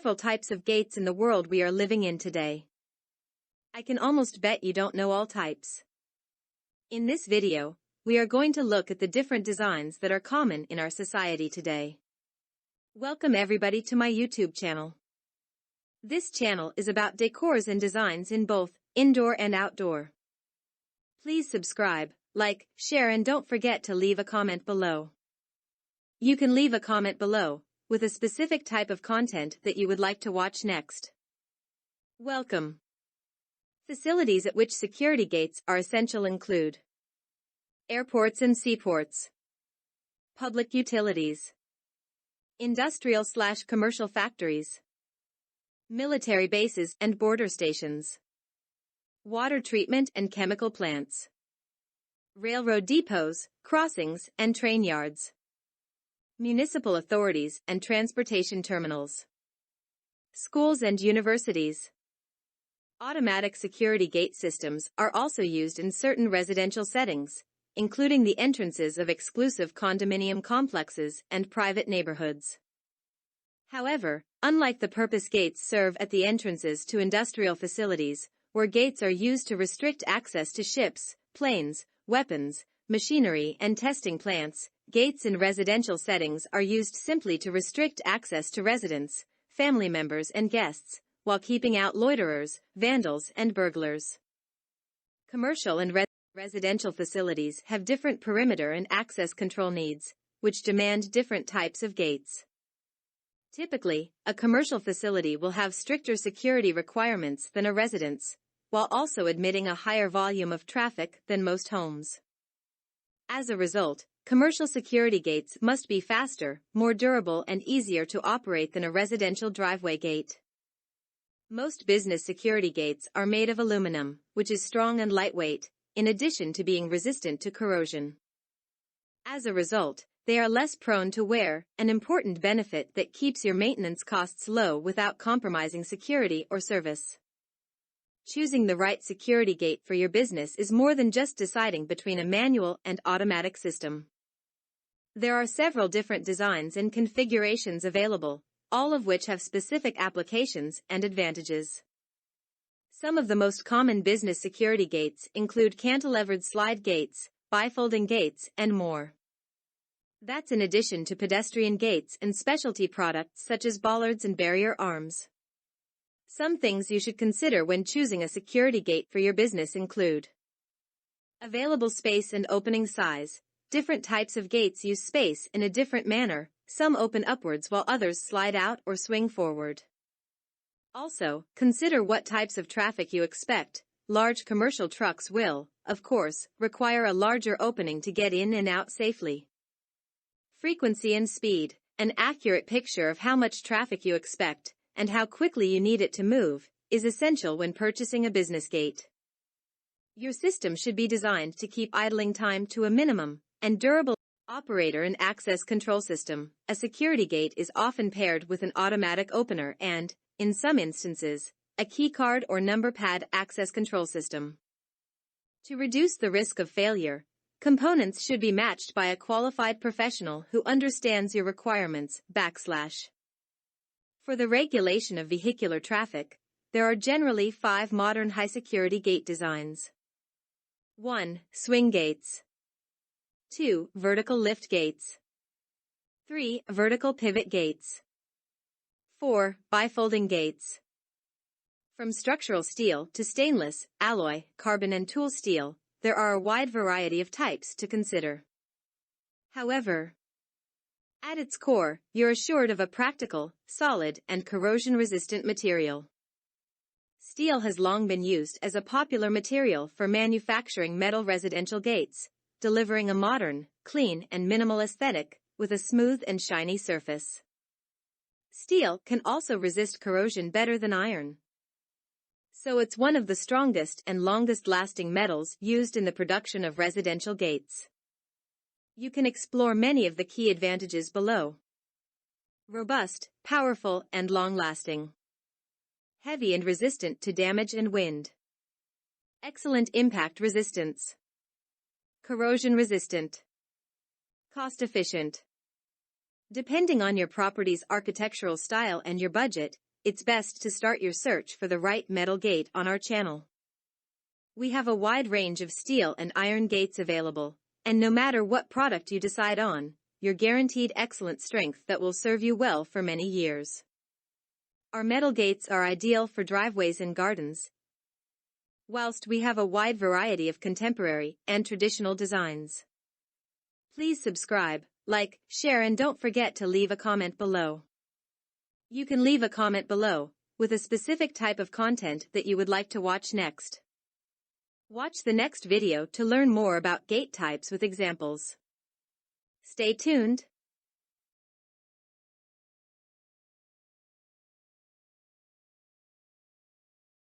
several types of gates in the world we are living in today. I can almost bet you don't know all types. In this video, we are going to look at the different designs that are common in our society today. Welcome everybody to my YouTube channel. This channel is about decors and designs in both indoor and outdoor. Please subscribe, like, share, and don't forget to leave a comment below. You can leave a comment below with a specific type of content that you would like to watch next. Welcome. Facilities at which security gates are essential include airports and seaports, public utilities, industrial/commercial factories, military bases and border stations, water treatment and chemical plants, railroad depots, crossings, and train yards, municipal authorities and transportation terminals, schools and universities. Automatic security gate systems are also used in certain residential settings, including the entrances of exclusive condominium complexes and private neighborhoods. However, unlike the purpose gates served at the entrances to industrial facilities, where gates are used to restrict access to ships, planes, weapons, machinery, and testing plants, gates in residential settings are used simply to restrict access to residents, family members, and guests, while keeping out loiterers, vandals, and burglars. Commercial and residential facilities have different perimeter and access control needs, which demand different types of gates. Typically, a commercial facility will have stricter security requirements than a residence, while also admitting a higher volume of traffic than most homes. As a result, commercial security gates must be faster, more durable, and easier to operate than a residential driveway gate. Most business security gates are made of aluminum, which is strong and lightweight, in addition to being resistant to corrosion. As a result, they are less prone to wear, an important benefit that keeps your maintenance costs low without compromising security or service. Choosing the right security gate for your business is more than just deciding between a manual and automatic system. There are several different designs and configurations available, all of which have specific applications and advantages. Some of the most common business security gates include cantilevered slide gates, bifolding gates, and more. That's in addition to pedestrian gates and specialty products such as bollards and barrier arms. Some things you should consider when choosing a security gate for your business include available space and opening size. Different types of gates use space in a different manner. Some open upwards while others slide out or swing forward. Also, consider what types of traffic you expect. Large commercial trucks will, of course, require a larger opening to get in and out safely. Frequency and speed. An accurate picture of how much traffic you expect and how quickly you need it to move is essential when purchasing a business gate. Your system should be designed to keep idling time to a minimum and durable. Operator and access control system. A security gate is often paired with an automatic opener and, in some instances, a key card or number pad access control system. To reduce the risk of failure, components should be matched by a qualified professional who understands your requirements. For the regulation of vehicular traffic, there are generally 5 modern high-security gate designs. 1. Swing gates. 2. Vertical lift gates. 3. Vertical pivot gates. 4. Bifolding gates. From structural steel to stainless, alloy, carbon, and tool steel, there are a wide variety of types to consider. However, at its core, you're assured of a practical, solid, and corrosion-resistant material. Steel has long been used as a popular material for manufacturing metal residential gates, delivering a modern, clean, and minimal aesthetic with a smooth and shiny surface. Steel can also resist corrosion better than iron, so it's one of the strongest and longest-lasting metals used in the production of residential gates. You can explore many of the key advantages below. Robust, powerful, and long-lasting. Heavy and resistant to damage and wind. Excellent impact resistance. Corrosion resistant. Cost efficient. Depending on your property's architectural style and your budget, it's best to start your search for the right metal gate on our channel. We have a wide range of steel and iron gates available, and no matter what product you decide on, you're guaranteed excellent strength that will serve you well for many years. Our metal gates are ideal for driveways and gardens, whilst we have a wide variety of contemporary and traditional designs. Please subscribe, like, share, and don't forget to leave a comment below. You can leave a comment below with a specific type of content that you would like to watch next. Watch the next video to learn more about gate types with examples. Stay tuned.